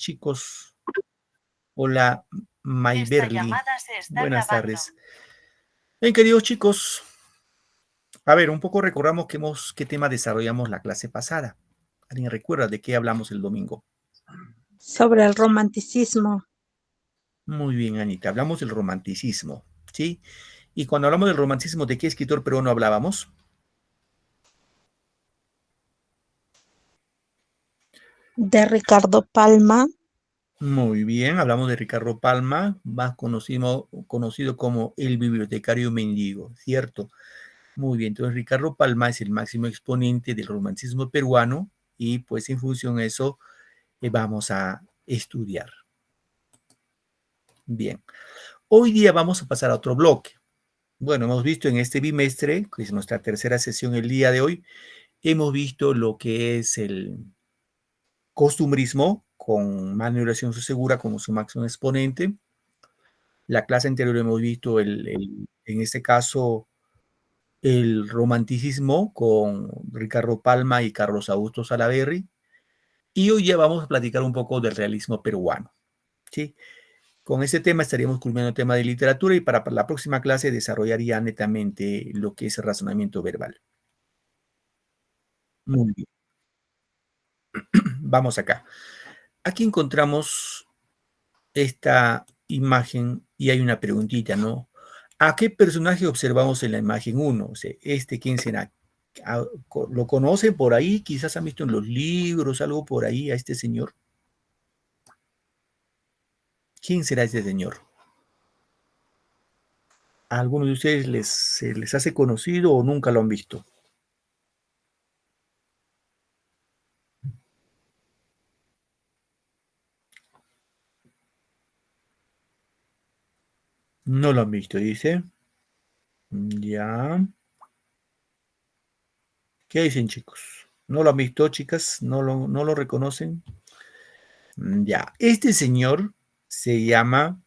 chicos? Hola, Mayberly. Buenas tardes. Bien, queridos chicos, a ver, un poco recordamos qué tema desarrollamos la clase pasada. ¿Alguien recuerda de qué hablamos el domingo? Sobre el romanticismo. Muy bien, Anita, hablamos del romanticismo, ¿sí? Y cuando hablamos del romanticismo, ¿de qué escritor peruano hablábamos? De Ricardo Palma. Muy bien, hablamos de Ricardo Palma, más conocido como el bibliotecario mendigo, ¿cierto? Muy bien, entonces Ricardo Palma es el máximo exponente del romanticismo peruano y pues en función de eso vamos a estudiar. Bien, hoy día vamos a pasar a otro bloque. Bueno, hemos visto en este bimestre, que es nuestra tercera sesión el día de hoy, hemos visto lo que es el costumbrismo con Manuel Oración Segura como su máximo exponente. La clase anterior hemos visto en este caso el romanticismo con Ricardo Palma y Carlos Augusto Salaverry. Y hoy ya vamos a platicar un poco del realismo peruano, ¿sí? Con este tema estaríamos culminando el tema de literatura y para la próxima clase desarrollaría netamente lo que es el razonamiento verbal. Muy bien. Vamos acá. Aquí encontramos esta imagen y hay una preguntita, ¿no? ¿A qué personaje observamos en la imagen 1? O sea, ¿quién será? ¿Lo conocen por ahí? Quizás han visto en los libros, algo por ahí, a este señor. ¿Quién será este señor? ¿A alguno de ustedes se les hace conocido o nunca lo han visto? No lo han visto, dice. Ya. ¿Qué dicen, chicos? ¿No lo han visto, chicas? ¿No lo reconocen? Ya. Este señor se llama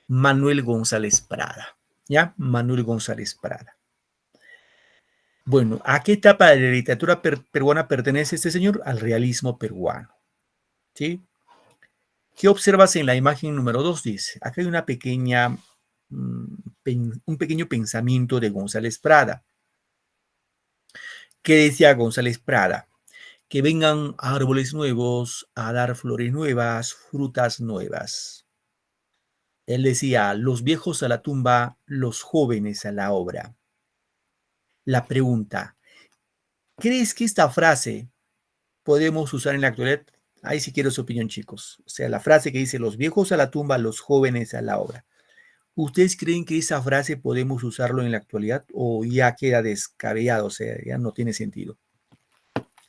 Manuel González Prada. ¿Ya? Manuel González Prada. Bueno, ¿a qué etapa de la literatura peruana pertenece este señor? Al realismo peruano. ¿Sí? ¿Qué observas en la imagen número 2? Dice, acá hay una pequeña, un pequeño pensamiento de González Prada. ¿Qué decía González Prada? Que vengan árboles nuevos a dar flores nuevas, frutas nuevas. Él decía, los viejos a la tumba, los jóvenes a la obra. La pregunta, ¿crees que esta frase podemos usar en la actualidad? Ahí sí quiero su opinión, chicos. O sea, la frase que dice, los viejos a la tumba, los jóvenes a la obra. ¿Ustedes creen que esa frase podemos usarlo en la actualidad o ya queda descabellado? O sea, ya no tiene sentido.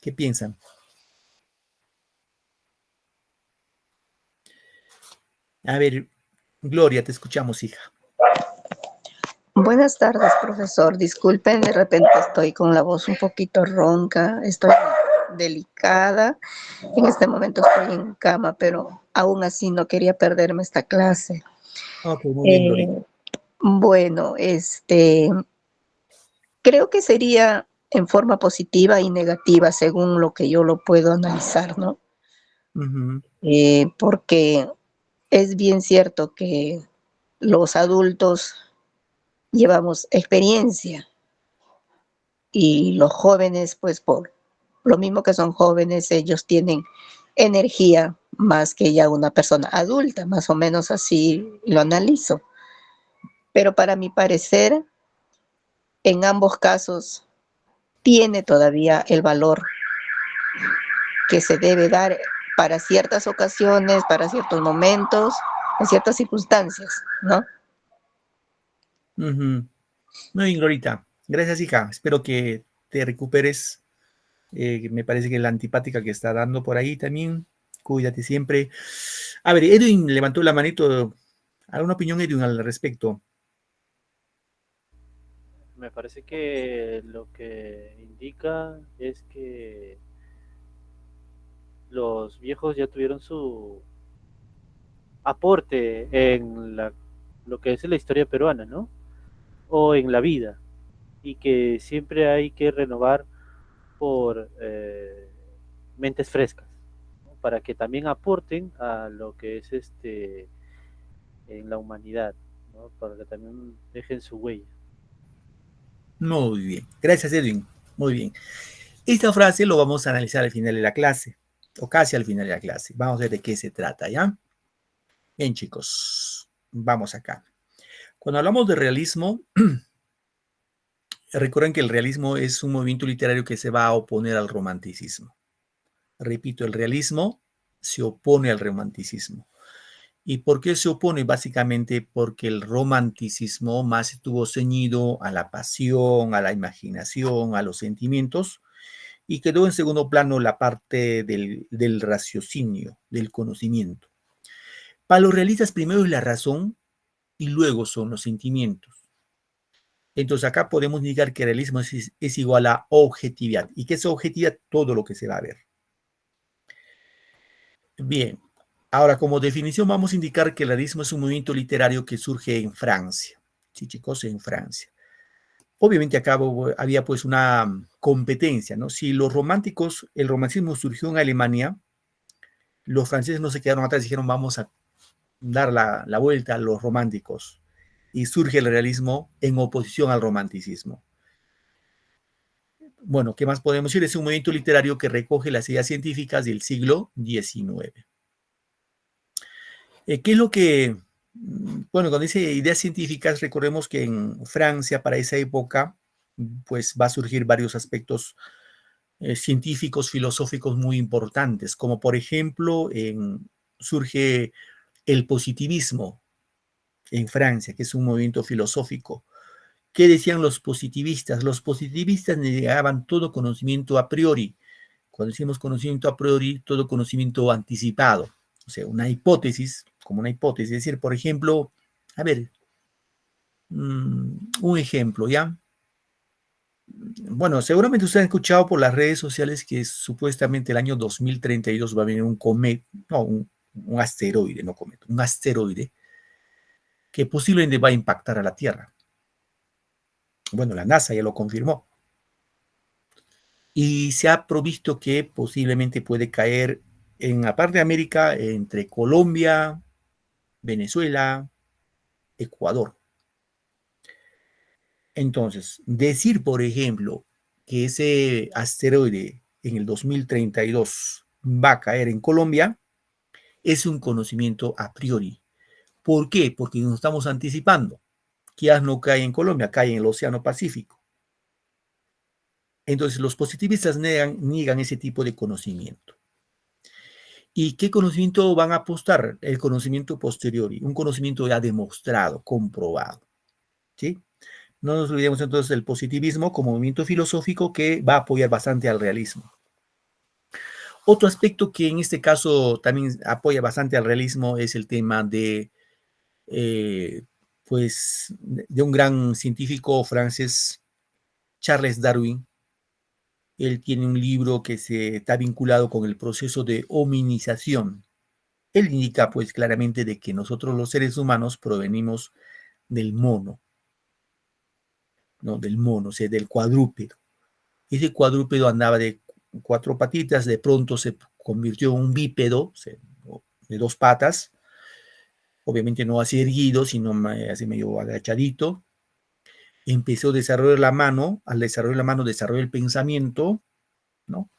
¿Qué piensan? A ver, Gloria, te escuchamos, hija. Buenas tardes, profesor. Disculpen, de repente estoy con la voz un poquito ronca, estoy delicada. En este momento estoy en cama, pero aún así no quería perderme esta clase. Ok, muy bien, Gloria. Bueno, creo que sería en forma positiva y negativa según lo que yo lo puedo analizar, ¿no? Porque es bien cierto que los adultos llevamos experiencia y los jóvenes, pues por lo mismo que son jóvenes, ellos tienen energía más que ya una persona adulta, más o menos así lo analizo. Pero para mi parecer, en ambos casos tiene todavía el valor que se debe dar para ciertas ocasiones, para ciertos momentos, en ciertas circunstancias, ¿no? Muy bien, Glorita. Gracias, hija. Espero que te recuperes. Me parece que la antipática que está dando por ahí también. Cuídate siempre. A ver, Edwin levantó la manito. ¿Alguna opinión, Edwin, al respecto? Me parece que lo que indica es que los viejos ya tuvieron su aporte en lo que es la historia peruana, ¿no? O en la vida, y que siempre hay que renovar por mentes frescas, ¿no? para que también aporten a lo que es en la humanidad, ¿no? Para que también dejen su huella. Muy bien. Gracias, Edwin. Muy bien. Esta frase lo vamos a analizar al final de la clase, o casi al final de la clase. Vamos a ver de qué se trata, ¿ya? Bien, chicos, vamos acá. Cuando hablamos de realismo, recuerden que el realismo es un movimiento literario que se va a oponer al romanticismo. Repito, el realismo se opone al romanticismo. ¿Y por qué se opone? Básicamente porque el romanticismo más estuvo ceñido a la pasión, a la imaginación, a los sentimientos, y quedó en segundo plano la parte del raciocinio, del conocimiento. Para los realistas primero es la razón y luego son los sentimientos. Entonces acá podemos indicar que el realismo es igual a objetividad. ¿Y qué es objetividad? Todo lo que se va a ver. Bien, ahora como definición vamos a indicar que el realismo es un movimiento literario que surge en Francia. Sí, chicos, en Francia. Obviamente acá había pues una competencia, ¿no? Si los románticos, el romanticismo surgió en Alemania, los franceses no se quedaron atrás, dijeron vamos a dar la vuelta a los románticos. Y surge el realismo en oposición al romanticismo. Bueno, ¿qué más podemos decir? Es un movimiento literario que recoge las ideas científicas del siglo XIX. ¿Qué es lo que, bueno, cuando dice ideas científicas, recordemos que en Francia para esa época, pues va a surgir varios aspectos científicos, filosóficos muy importantes, como por ejemplo surge el positivismo en Francia, que es un movimiento filosófico. ¿Qué decían los positivistas? Los positivistas negaban todo conocimiento a priori. Cuando decimos conocimiento a priori, todo conocimiento anticipado. O sea, una hipótesis, como una hipótesis. Es decir, por ejemplo, a ver, un ejemplo, ¿ya? Bueno, seguramente ustedes han escuchado por las redes sociales que supuestamente el año 2032 va a venir un cometa, no, un asteroide, no cometa, un asteroide que posiblemente va a impactar a la Tierra. Bueno, la NASA ya lo confirmó. Y se ha provisto que posiblemente puede caer en la parte de América entre Colombia, Venezuela, Ecuador. Entonces, decir, por ejemplo, que ese asteroide en el 2032 va a caer en Colombia es un conocimiento a priori. ¿Por qué? Porque nos estamos anticipando. Quizás no cae en Colombia, cae en el Océano Pacífico. Entonces, los positivistas niegan ese tipo de conocimiento. ¿Y qué conocimiento van a apostar? El conocimiento posteriori, un conocimiento ya demostrado, comprobado. ¿Sí? No nos olvidemos entonces del positivismo como movimiento filosófico que va a apoyar bastante al realismo. Otro aspecto que en este caso también apoya bastante al realismo es el tema pues, de un gran científico francés, Charles Darwin. Él tiene un libro que está vinculado con el proceso de hominización. Él indica pues claramente de que nosotros los seres humanos provenimos del mono, ¿no? Del mono, o sea, del cuadrúpedo. Ese cuadrúpedo andaba de 4 patitas, de pronto se convirtió en un bípedo, o sea, de 2 patas, obviamente no así erguido, sino así medio agachadito. Empezó a desarrollar la mano, al desarrollar la mano desarrolló el pensamiento, ¿no?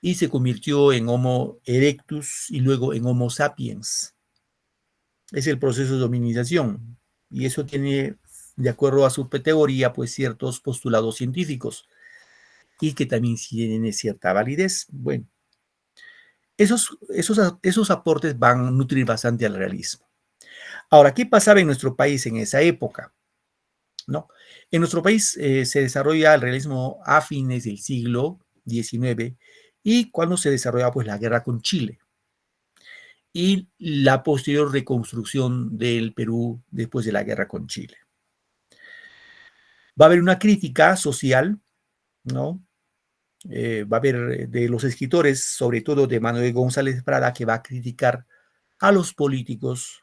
Y se convirtió en Homo erectus y luego en Homo sapiens. Es el proceso de hominización. Y eso tiene, de acuerdo a su teoría, pues ciertos postulados científicos y que también tienen cierta validez. Bueno, esos aportes van a nutrir bastante al realismo. Ahora, ¿qué pasaba en nuestro país en esa época? ¿No? En nuestro país se desarrolla el realismo a fines del siglo XIX y cuando se desarrolla pues la guerra con Chile y la posterior reconstrucción del Perú después de la guerra con Chile. Va a haber una crítica social, ¿no? Va a haber de los escritores, sobre todo de Manuel González Prada, que va a criticar a los políticos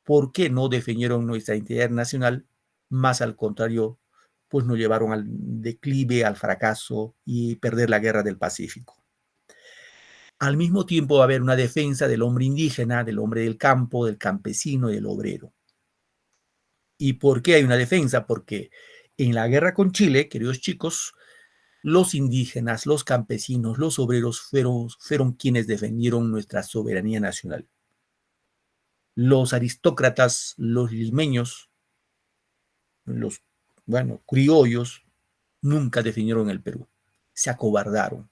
por qué no defendieron nuestra integridad nacional, más al contrario, pues nos llevaron al declive, al fracaso y perder la guerra del Pacífico. al mismo tiempo va a haber una defensa del hombre indígena, del hombre del campo, del campesino y del obrero. ¿Y por qué hay una defensa? Porque en la guerra con Chile, queridos chicos, los indígenas, los campesinos, los obreros fueron quienes defendieron nuestra soberanía nacional. Los aristócratas, los limeños, los, criollos, nunca defendieron el Perú. Se acobardaron.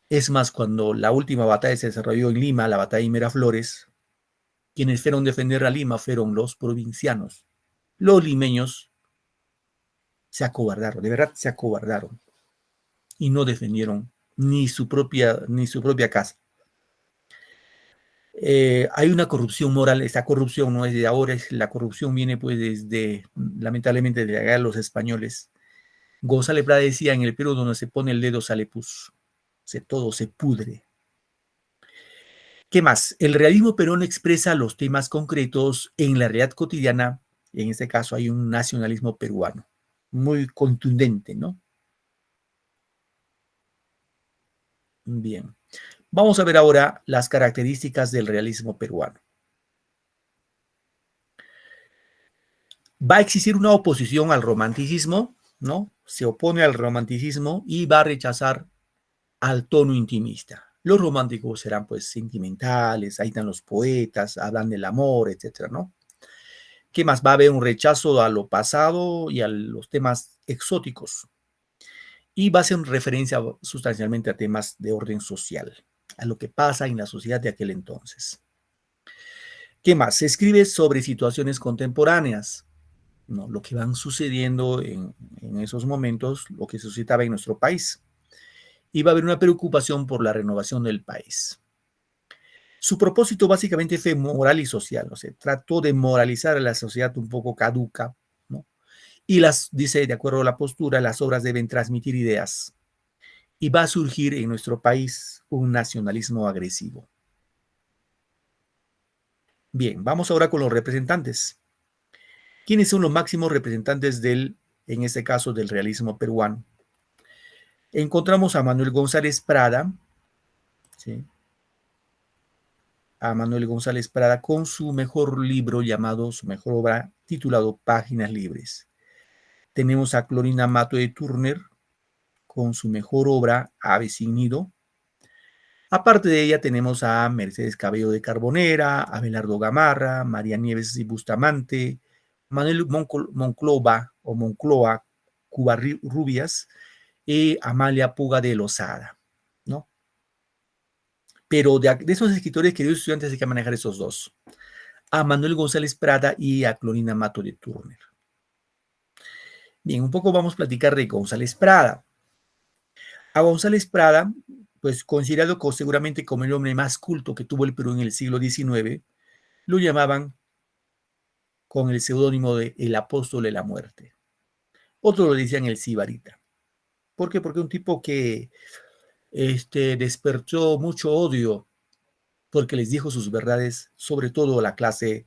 Es más, cuando la última batalla se desarrolló en Lima, la batalla de Miraflores, quienes fueron a defender a Lima fueron los provincianos. Los limeños se acobardaron, de verdad se acobardaron y no defendieron ni su propia casa. Hay una corrupción moral, esta corrupción no es de ahora, la corrupción viene pues desde, lamentablemente, de la guerra de los españoles. González Prada decía, en el Perú donde se pone el dedo sale pus, todo se pudre. ¿Qué más? El realismo peruano expresa los temas concretos en la realidad cotidiana. En este caso hay un nacionalismo peruano, muy contundente, ¿no? Bien. Vamos a ver ahora las características del realismo peruano. Va a existir una oposición al romanticismo, ¿no? Se opone al romanticismo y va a rechazar al tono intimista. Los románticos serán pues sentimentales, ahí están los poetas, hablan del amor, etcétera, ¿no? ¿Qué más? Va a haber un rechazo a lo pasado y a los temas exóticos. Y va a ser referencia sustancialmente a temas de orden social, a lo que pasa en la sociedad de aquel entonces. ¿Qué más? Se escribe sobre situaciones contemporáneas, ¿no? Lo que van sucediendo en esos momentos, lo que se suscitaba en nuestro país. Y va a haber una preocupación por la renovación del país. Su propósito básicamente fue moral y social, ¿no? Se trató de moralizar a la sociedad un poco caduca, ¿no? Y dice, de acuerdo a la postura, las obras deben transmitir ideas. Y va a surgir en nuestro país un nacionalismo agresivo. Bien, vamos ahora con los representantes. ¿Quiénes son los máximos representantes en este caso, del realismo peruano? Encontramos a Manuel González Prada, ¿sí? A Manuel González Prada con su mejor libro llamado, su mejor obra titulado Páginas Libres. Tenemos a Clorinda Mato de Turner con su mejor obra Ave sin nido. Aparte de ella tenemos a Mercedes Cabello de Carbonera, Abelardo Gamarra, María Nieves y Bustamante, Manuel Moncloa Cubarrubias y Amalia Puga de Lozada, ¿no? Pero de esos escritores, queridos estudiantes, hay que manejar esos dos. A Manuel González Prada y a Clorinda Mato de Turner. Bien, un poco vamos a platicar de González Prada. A González Prada, pues considerado seguramente como el hombre más culto que tuvo el Perú en el siglo XIX, lo llamaban con el seudónimo de El Apóstol de la Muerte. Otros lo decían el Sibarita. ¿Por qué? Porque un tipo que despertó mucho odio porque les dijo sus verdades, sobre todo a la clase,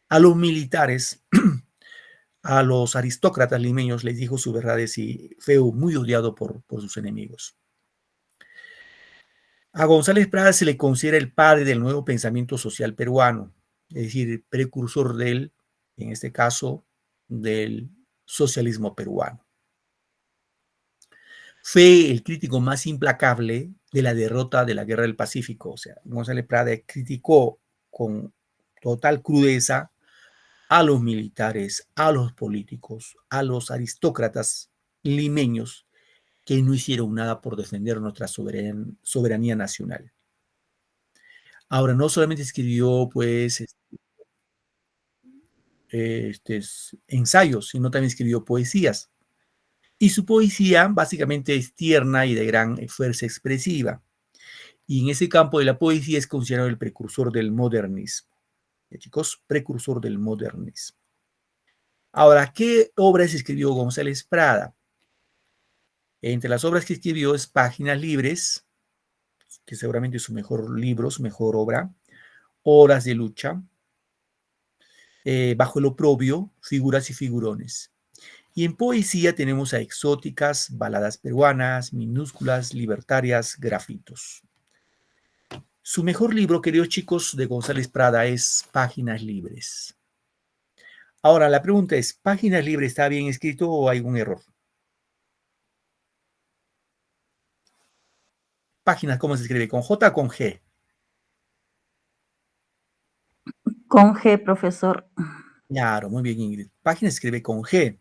a los militares, a los aristócratas limeños, les dijo sus verdades y fue muy odiado por sus enemigos. A González Prada se le considera el padre del nuevo pensamiento social peruano, es decir, precursor en este caso, del socialismo peruano. Fue el crítico más implacable de la derrota de la Guerra del Pacífico. O sea, González Prada criticó con total crudeza a los militares, a los políticos, a los aristócratas limeños que no hicieron nada por defender nuestra soberanía nacional. Ahora, no solamente escribió, pues, ensayos, sino también escribió poesías. Y su poesía básicamente es tierna y de gran fuerza expresiva. Y en ese campo de la poesía es considerado el precursor del modernismo. Chicos, precursor del modernismo. Ahora, ¿qué obras escribió González Prada? Entre las obras que escribió es Páginas Libres, que seguramente es su mejor libro, su mejor obra, Horas de Lucha, Bajo el Oprobio, Figuras y Figurones. Y en poesía tenemos a exóticas, baladas peruanas, minúsculas, libertarias, grafitos. Su mejor libro, queridos chicos, de González Prada es Páginas Libres. Ahora, la pregunta es, ¿Páginas Libres está bien escrito o hay algún error? Páginas, ¿cómo se escribe? ¿Con J o con G? Con G, profesor. Claro, muy bien, Ingrid. Páginas se escribe con G.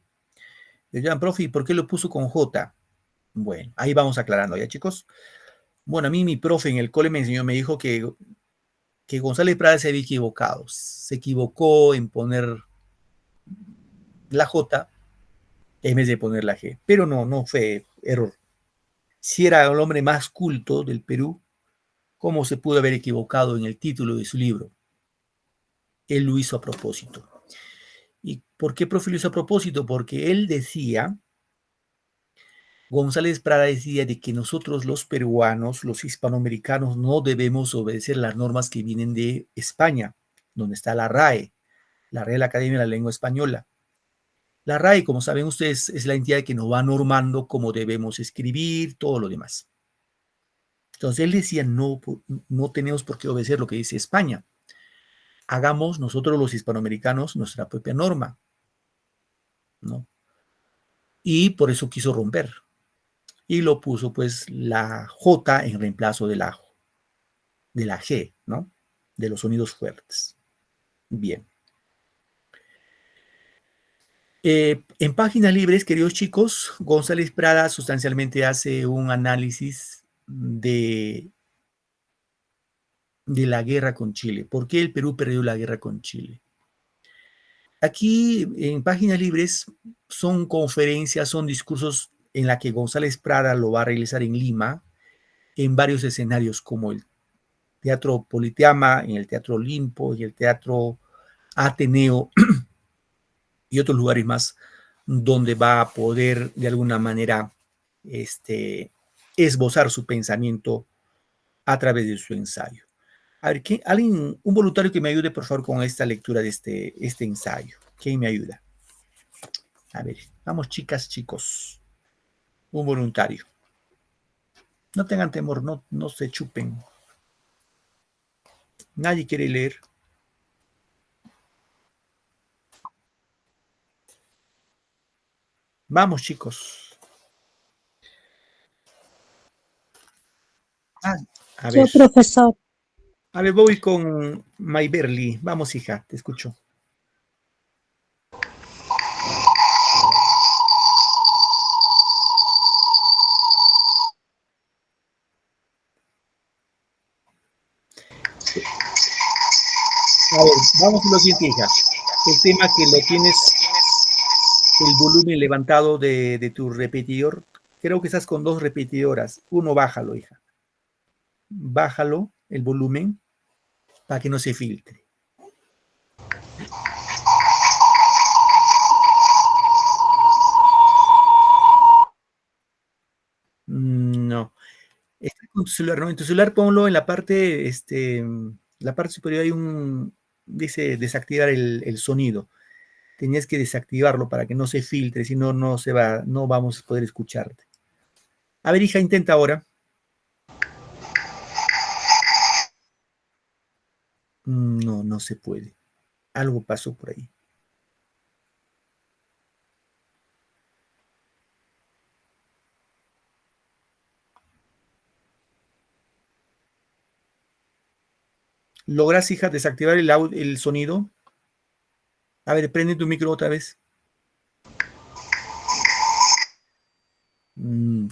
Le llaman, profe, ¿y por qué lo puso con J? Bueno, ahí vamos aclarando, ¿ya, chicos? Bueno, a mí mi profe en el cole me enseñó, me dijo que González Prada se había equivocado. Se equivocó en poner la J en vez de poner la G. Pero no fue error. Si era el hombre más culto del Perú, ¿cómo se pudo haber equivocado en el título de su libro? Él lo hizo a propósito. ¿Y por qué, profe, lo hizo a propósito? Porque él decía, González Prada decía de que nosotros los peruanos, los hispanoamericanos, no debemos obedecer las normas que vienen de España, donde está la RAE, la Real Academia de la Lengua Española. La RAE, como saben ustedes, es la entidad que nos va normando cómo debemos escribir, todo lo demás. Entonces él decía, no tenemos por qué obedecer lo que dice España. Hagamos nosotros los hispanoamericanos nuestra propia norma, ¿no? Y por eso quiso romper. Y lo puso pues la J en reemplazo de la G, ¿no? De los sonidos fuertes. Bien. En Páginas Libres, queridos chicos, González Prada sustancialmente hace un análisis de la guerra con Chile. ¿Por qué el Perú perdió la guerra con Chile? Aquí en Páginas Libres son conferencias, son discursos en la que González Prada lo va a realizar en Lima, en varios escenarios como el Teatro Politeama, en el Teatro Olimpo y el Teatro Ateneo y otros lugares más donde va a poder de alguna manera esbozar su pensamiento a través de su ensayo. A ver, alguien, un voluntario que me ayude, por favor, con esta lectura de este ensayo. ¿Quién me ayuda? A ver, vamos, chicas, chicos. Un voluntario. No tengan temor, no se chupen. Nadie quiere leer. Vamos, chicos. A Yo, ver. profesor. A ver, voy con Mayberly. Vamos, hija, te escucho. A ver, vamos con lo siguiente, hija. El tema que lo tienes, el volumen levantado de tu repetidor. Creo que estás con dos repetidoras. Uno, bájalo, hija. Bájalo, el volumen, para que no se filtre. No. Está con tu celular, ¿no? En tu celular ponlo en la parte, la parte superior hay dice desactivar el sonido. Tenías que desactivarlo para que no se filtre, si no, no vamos a poder escucharte. A ver, hija, intenta ahora. No se puede. Algo pasó por ahí. ¿Logras, hija, desactivar el sonido? A ver, prende tu micro otra vez.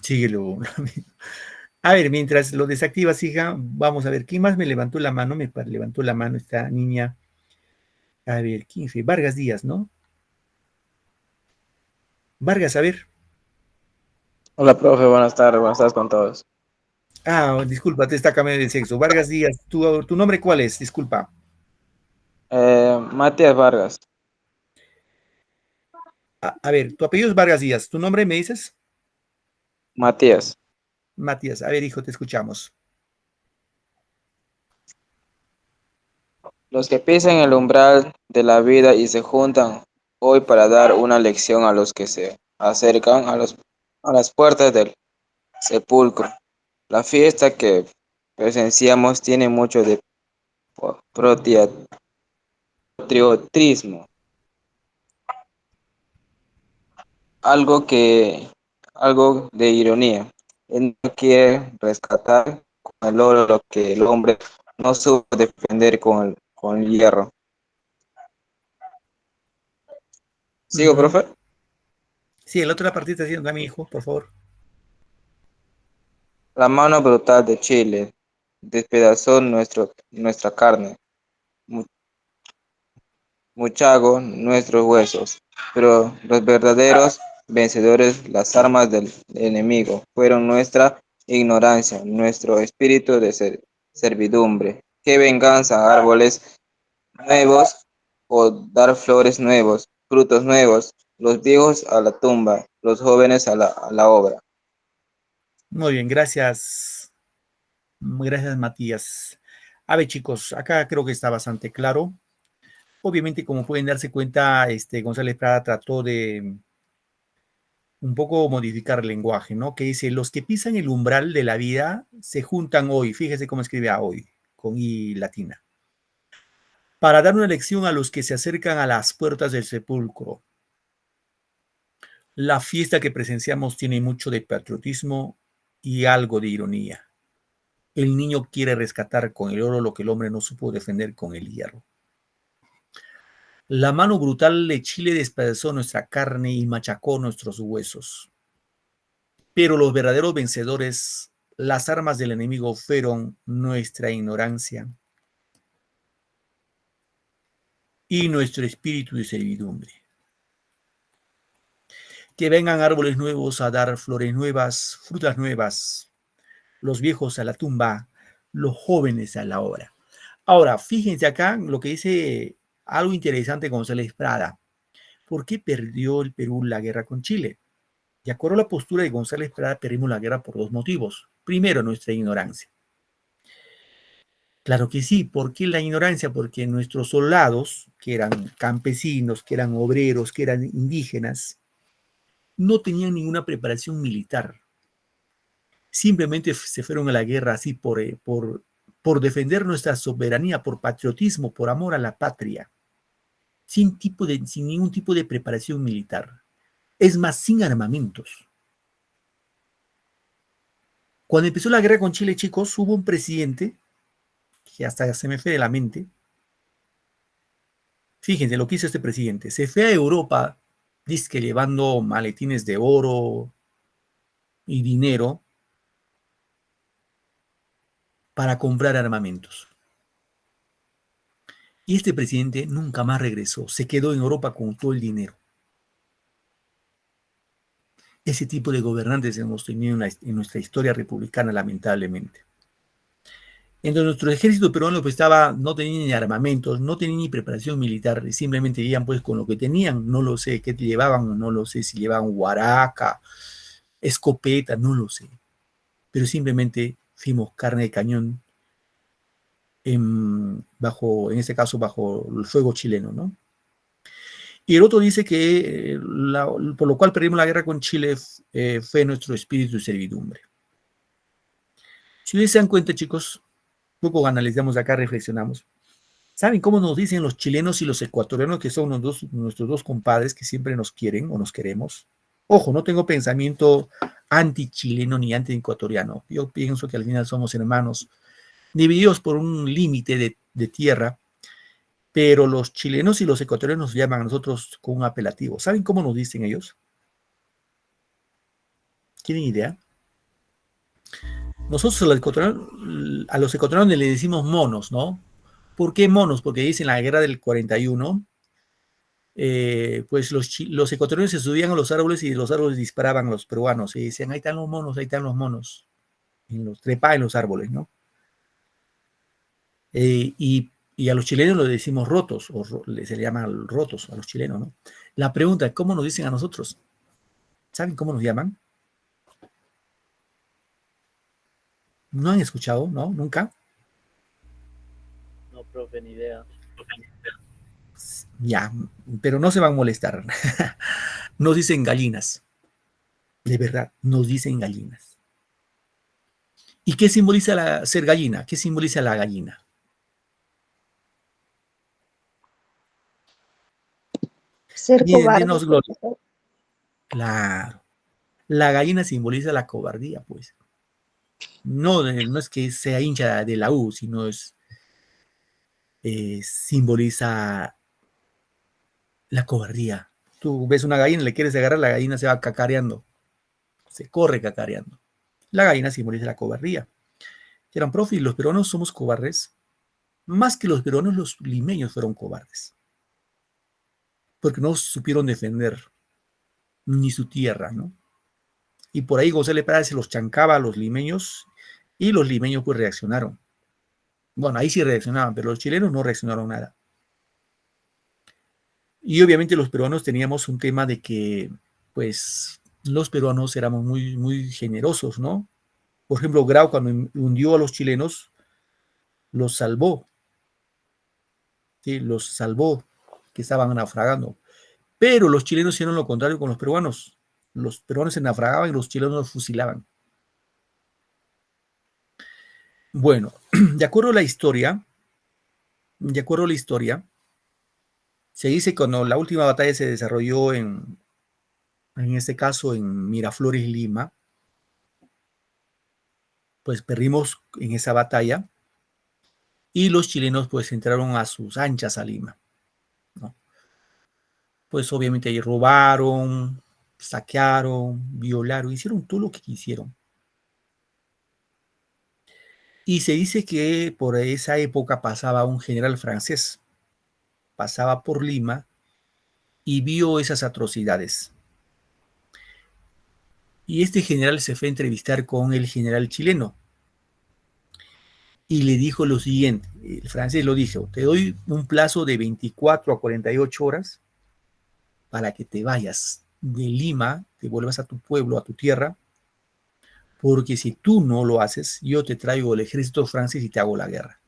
Síguelo. A ver, mientras lo desactivas, hija, vamos a ver. ¿Quién más me levantó la mano? Me levantó la mano esta niña. A ver, ¿quién fue? Vargas Díaz, ¿no? Vargas, a ver. Hola, profe, buenas tardes con todos. Disculpa, te está cambiando de sexo. Vargas Díaz, ¿tu nombre cuál es? Disculpa. Matías Vargas, A ver, tu apellido es Vargas Díaz. ¿Tu nombre me dices? Matías. Matías. A ver, hijo, te escuchamos. Los que pisan el umbral de la vida y se juntan hoy para dar una lección a los que se acercan a las puertas del sepulcro. La fiesta que presenciamos tiene mucho de patriotismo, algo que, algo de ironía. Él no quiere rescatar con el oro lo que el hombre no supo defender con el hierro. ¿Sigo, Ujú. profe? Sí, el otro de la partida está haciendo también, hijo, por favor. La mano brutal de Chile despedazó nuestra carne, muchago nuestros huesos, pero los verdaderos vencedores, las armas del enemigo, fueron nuestra ignorancia, nuestro espíritu de servidumbre. Qué venganza, árboles nuevos o dar flores nuevos, frutos nuevos, los viejos a la tumba, los jóvenes a la obra. Muy bien, gracias. Gracias, Matías. A ver, chicos, acá creo que está bastante claro. Obviamente, como pueden darse cuenta, González Prada trató de un poco modificar el lenguaje, ¿no? Que dice, los que pisan el umbral de la vida se juntan hoy, fíjese cómo escribe a hoy, con I latina, para dar una lección a los que se acercan a las puertas del sepulcro. La fiesta que presenciamos tiene mucho de patriotismo y algo de ironía. El niño quiere rescatar con el oro lo que el hombre no supo defender con el hierro. La mano brutal de Chile despedazó nuestra carne y machacó nuestros huesos. Pero los verdaderos vencedores, las armas del enemigo fueron nuestra ignorancia y nuestro espíritu de servidumbre. Que vengan árboles nuevos a dar flores nuevas, frutas nuevas, los viejos a la tumba, los jóvenes a la obra. Ahora, fíjense acá lo que dice algo interesante González Prada. ¿Por qué perdió el Perú la guerra con Chile? De acuerdo a la postura de González Prada, perdimos la guerra por dos motivos. Primero, nuestra ignorancia. Claro que sí. ¿Por qué la ignorancia? Porque nuestros soldados, que eran campesinos, que eran obreros, que eran indígenas, no tenían ninguna preparación militar. Simplemente se fueron a la guerra así por defender nuestra soberanía, por patriotismo, por amor a la patria, sin ningún tipo de preparación militar. Es más, sin armamentos. Cuando empezó la guerra con Chile, chicos, hubo un presidente, que hasta se me fue de la mente. Fíjense lo que hizo este presidente. Se fue a Europa, dizque llevando maletines de oro y dinero para comprar armamentos. Y este presidente nunca más regresó. Se quedó en Europa con todo el dinero. Ese tipo de gobernantes hemos tenido en nuestra historia republicana, lamentablemente. Entonces, nuestro ejército peruano pues no tenía ni armamentos, no tenía ni preparación militar, simplemente iban pues con lo que tenían, no lo sé qué llevaban, no lo sé si llevaban huaraca, escopeta, no lo sé, pero simplemente fuimos carne de cañón en este caso bajo el fuego chileno, ¿no? Y el otro dice que por lo cual perdimos la guerra con Chile fue nuestro espíritu de servidumbre. Si ustedes se dan cuenta, chicos, un poco analizamos acá, reflexionamos. ¿Saben cómo nos dicen los chilenos y los ecuatorianos, que son nuestros dos compadres que siempre nos quieren o nos queremos? Ojo, no tengo pensamiento anti-chileno ni anti-ecuatoriano. Yo pienso que al final somos hermanos, divididos por un límite de tierra, pero los chilenos y los ecuatorianos nos llaman a nosotros con un apelativo. ¿Saben cómo nos dicen ellos? ¿Tienen idea? Nosotros a los ecuatorianos le decimos monos, ¿no? ¿Por qué monos? Porque dicen la guerra del 41, pues los ecuatorianos se subían a los árboles y los árboles disparaban a los peruanos y decían, ahí están los monos, ahí están los monos, trepaban en los árboles, ¿no? Y a los chilenos lo decimos rotos, se le llama rotos a los chilenos, ¿no? La pregunta, ¿cómo nos dicen a nosotros? ¿Saben cómo nos llaman? ¿No han escuchado? ¿No? ¿Nunca? No, profe, ni idea. Ya, pero no se van a molestar. Nos dicen gallinas. De verdad, nos dicen gallinas. ¿Y qué simboliza ser gallina? ¿Qué simboliza la gallina? Ser Bien, cobarde, denos gloria. profesor. Claro. La gallina simboliza la cobardía, pues. No, no es que sea hincha de la U, sino simboliza la cobardía. Tú ves una gallina, le quieres agarrar, la gallina se va cacareando, se corre cacareando. La gallina simboliza la cobardía. Eran profe, y los peruanos somos cobardes. Más que los peruanos, los limeños fueron cobardes, porque no supieron defender ni su tierra, ¿no? Y por ahí González Prada se los chancaba a los limeños, y los limeños pues reaccionaron. Bueno, ahí sí reaccionaban, pero los chilenos no reaccionaron nada. Y obviamente los peruanos teníamos un tema de que, pues, los peruanos éramos muy, muy generosos, ¿no? Por ejemplo, Grau, cuando hundió a los chilenos, los salvó, ¿sí? Los salvó, que estaban naufragando. Pero los chilenos hicieron lo contrario con los peruanos. Los peruanos se naufragaban y los chilenos los fusilaban. Bueno, de acuerdo a la historia, se dice que cuando la última batalla se desarrolló en este caso en Miraflores, Lima, pues perdimos en esa batalla y los chilenos pues entraron a sus anchas a Lima, ¿no? Pues obviamente ahí robaron, saquearon, violaron, hicieron todo lo que quisieron. Y se dice que por esa época pasaba un general francés, pasaba por Lima y vio esas atrocidades. Y este general se fue a entrevistar con el general chileno y le dijo lo siguiente, el francés lo dijo: te doy un plazo de 24 a 48 horas para que te vayas de Lima, te vuelvas a tu pueblo, a tu tierra, porque si tú no lo haces, yo te traigo el ejército francés y te hago la guerra.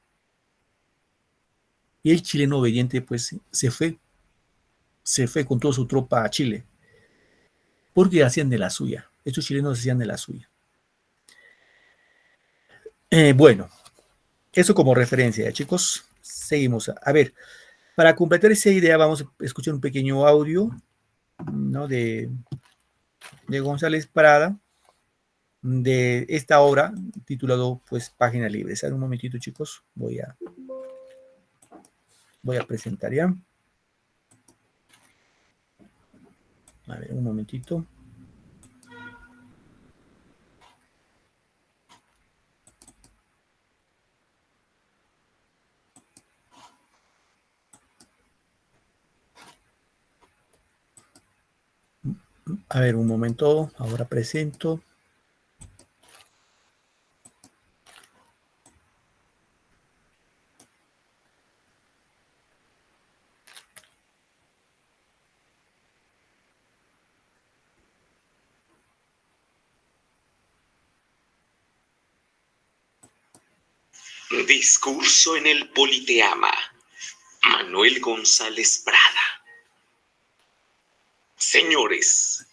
Y el chileno obediente pues se fue con toda su tropa a Chile, porque hacían de la suya, estos chilenos hacían de la suya. Bueno, eso como referencia, chicos. Seguimos. A ver, para completar esa idea vamos a escuchar un pequeño audio, ¿no? de González Prada, de esta obra titulado pues Páginas Libres. Un momentito, chicos, voy a presentar ya. A ver, un momentito. A ver, un momento, ahora presento. Discurso en el Politeama. Manuel González Prada. Señores,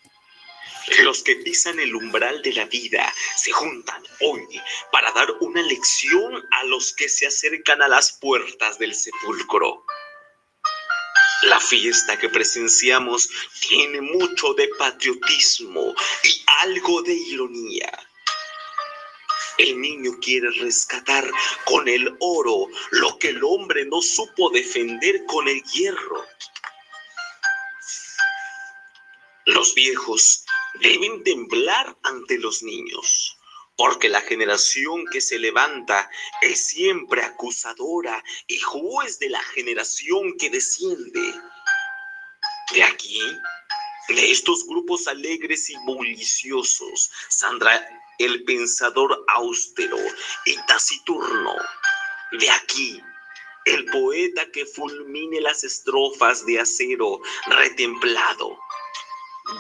los que pisan el umbral de la vida se juntan hoy para dar una lección a los que se acercan a las puertas del sepulcro. La fiesta que presenciamos tiene mucho de patriotismo y algo de ironía. El niño quiere rescatar con el oro lo que el hombre no supo defender con el hierro. Los viejos deben temblar ante los niños, porque la generación que se levanta es siempre acusadora y juez de la generación que desciende. De aquí, de estos grupos alegres y bulliciosos, saldrá el pensador austero y taciturno. De aquí, el poeta que fulmine las estrofas de acero retemplado.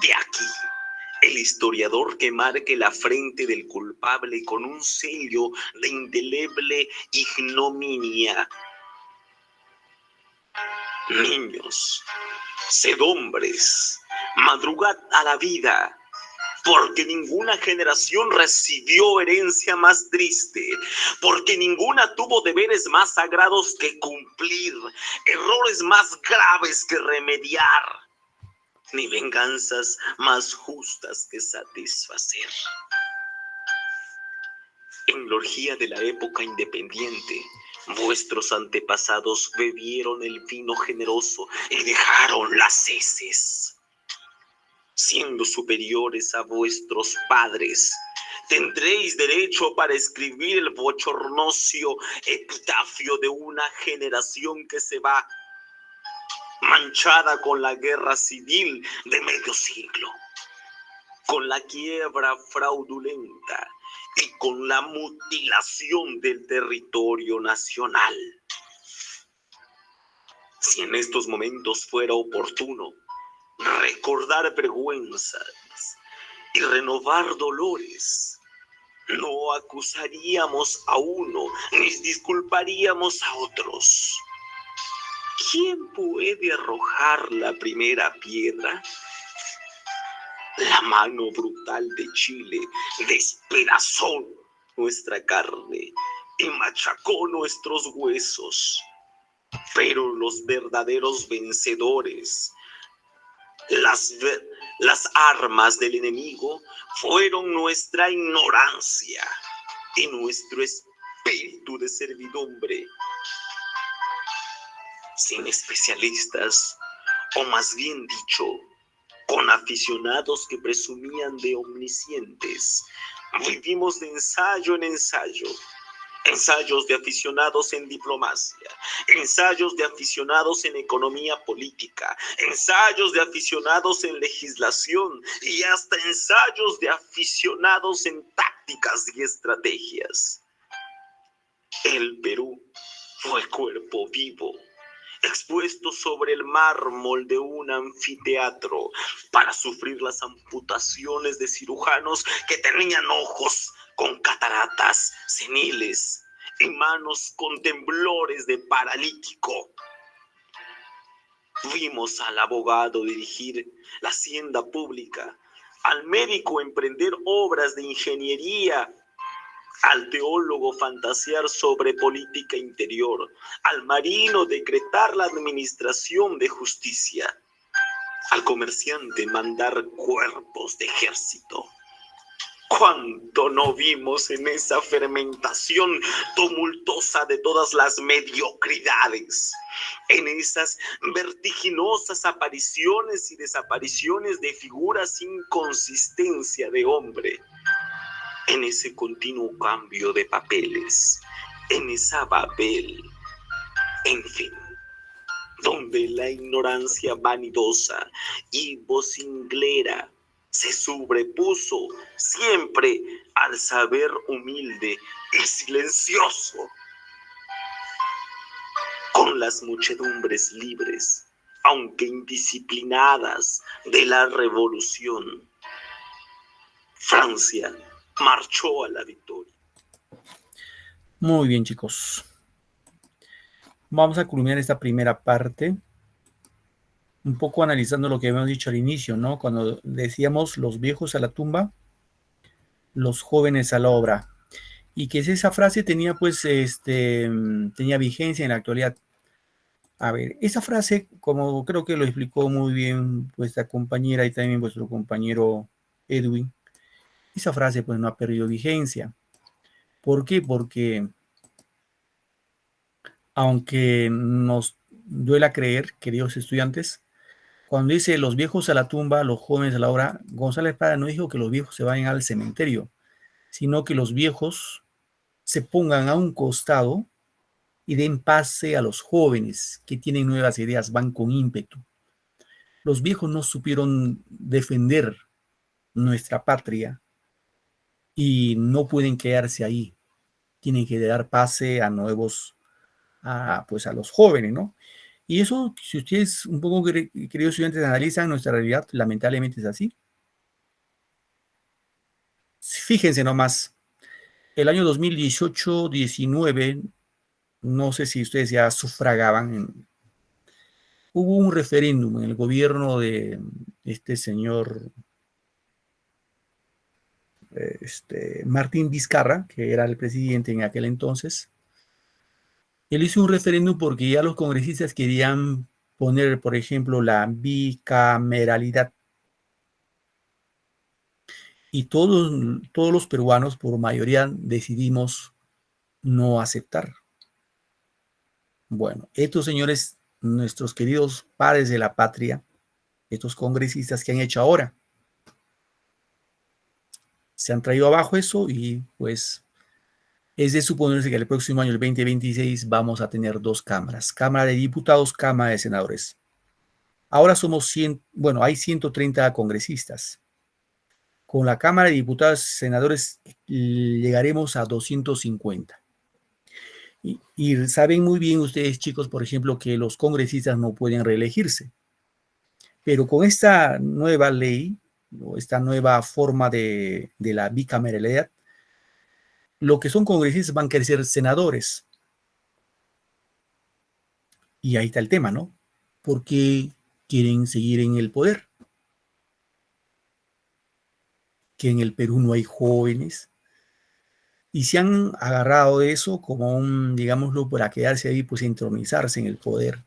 De aquí, el historiador que marque la frente del culpable con un sello de indeleble ignominia. Niños, sed hombres, madrugad a la vida, porque ninguna generación recibió herencia más triste, porque ninguna tuvo deberes más sagrados que cumplir, errores más graves que remediar, ni venganzas más justas que satisfacer. En la orgía de la época independiente, vuestros antepasados bebieron el vino generoso y dejaron las heces. Siendo superiores a vuestros padres, tendréis derecho para escribir el bochornoso epitafio de una generación que se va, manchada con la guerra civil de medio siglo, con la quiebra fraudulenta y con la mutilación del territorio nacional. Si en estos momentos fuera oportuno recordar vergüenzas y renovar dolores, no acusaríamos a uno ni disculparíamos a otros. ¿Quién puede arrojar la primera piedra? La mano brutal de Chile despedazó nuestra carne y machacó nuestros huesos. Pero los verdaderos vencedores, las armas del enemigo, fueron nuestra ignorancia y nuestro espíritu de servidumbre. Sin especialistas, o más bien dicho, con aficionados que presumían de omniscientes, vivimos de ensayo en ensayo. Ensayos de aficionados en diplomacia, ensayos de aficionados en economía política, ensayos de aficionados en legislación y hasta ensayos de aficionados en tácticas y estrategias. El Perú fue cuerpo vivo, expuesto sobre el mármol de un anfiteatro para sufrir las amputaciones de cirujanos que tenían ojos con cataratas seniles y manos con temblores de paralítico. Vimos al abogado dirigir la hacienda pública, al médico emprender obras de ingeniería, al teólogo fantasear sobre política interior, al marino decretar la administración de justicia, al comerciante mandar cuerpos de ejército. ¿Cuánto no vimos en esa fermentación tumultuosa de todas las mediocridades? En esas vertiginosas apariciones y desapariciones de figuras sin consistencia de hombre. En ese continuo cambio de papeles, en esa Babel, en fin, donde la ignorancia vanidosa y vocinglera se sobrepuso siempre al saber humilde y silencioso. Con las muchedumbres libres, aunque indisciplinadas, de la revolución, Francia marchó a la victoria. Muy bien, chicos. Vamos a culminar esta primera parte un poco analizando lo que habíamos dicho al inicio, ¿no? Cuando decíamos los viejos a la tumba, los jóvenes a la obra. Y que esa frase tenía, pues, tenía vigencia en la actualidad. A ver, esa frase, como creo que lo explicó muy bien vuestra compañera y también vuestro compañero Edwin, esa frase, pues, no ha perdido vigencia. ¿Por qué? Porque aunque nos duela creer, queridos estudiantes, cuando dice los viejos a la tumba, los jóvenes a la obra, González Prada no dijo que los viejos se vayan al cementerio, sino que los viejos se pongan a un costado y den pase a los jóvenes que tienen nuevas ideas, van con ímpetu. Los viejos no supieron defender nuestra patria y no pueden quedarse ahí. Tienen que dar pase a nuevos, pues a los jóvenes, ¿no? Y eso, si ustedes un poco, queridos estudiantes, analizan nuestra realidad, lamentablemente es así. Fíjense nomás, el año 2018-19, no sé si ustedes ya sufragaban hubo un referéndum en el gobierno de este señor Martín Vizcarra, que era el presidente en aquel entonces. Él hizo un referéndum porque ya los congresistas querían poner, por ejemplo, la bicameralidad. Y todos los peruanos, por mayoría, decidimos no aceptar. Bueno, estos señores, nuestros queridos padres de la patria, estos congresistas que han hecho ahora, se han traído abajo eso y pues es de suponerse que el próximo año, el 2026, vamos a tener dos cámaras, Cámara de Diputados, Cámara de Senadores. Ahora somos 100, bueno, hay 130 congresistas. Con la Cámara de Diputados y Senadores llegaremos a 250. Y saben muy bien ustedes, chicos, por ejemplo, que los congresistas no pueden reelegirse. Pero con esta nueva ley, o esta nueva forma de la bicameralidad, lo que son congresistas van a querer ser senadores. Y ahí está el tema, ¿no? Porque quieren seguir en el poder. Que en el Perú no hay jóvenes. Y se han agarrado de eso como un, digámoslo, para quedarse ahí, pues entronizarse en el poder.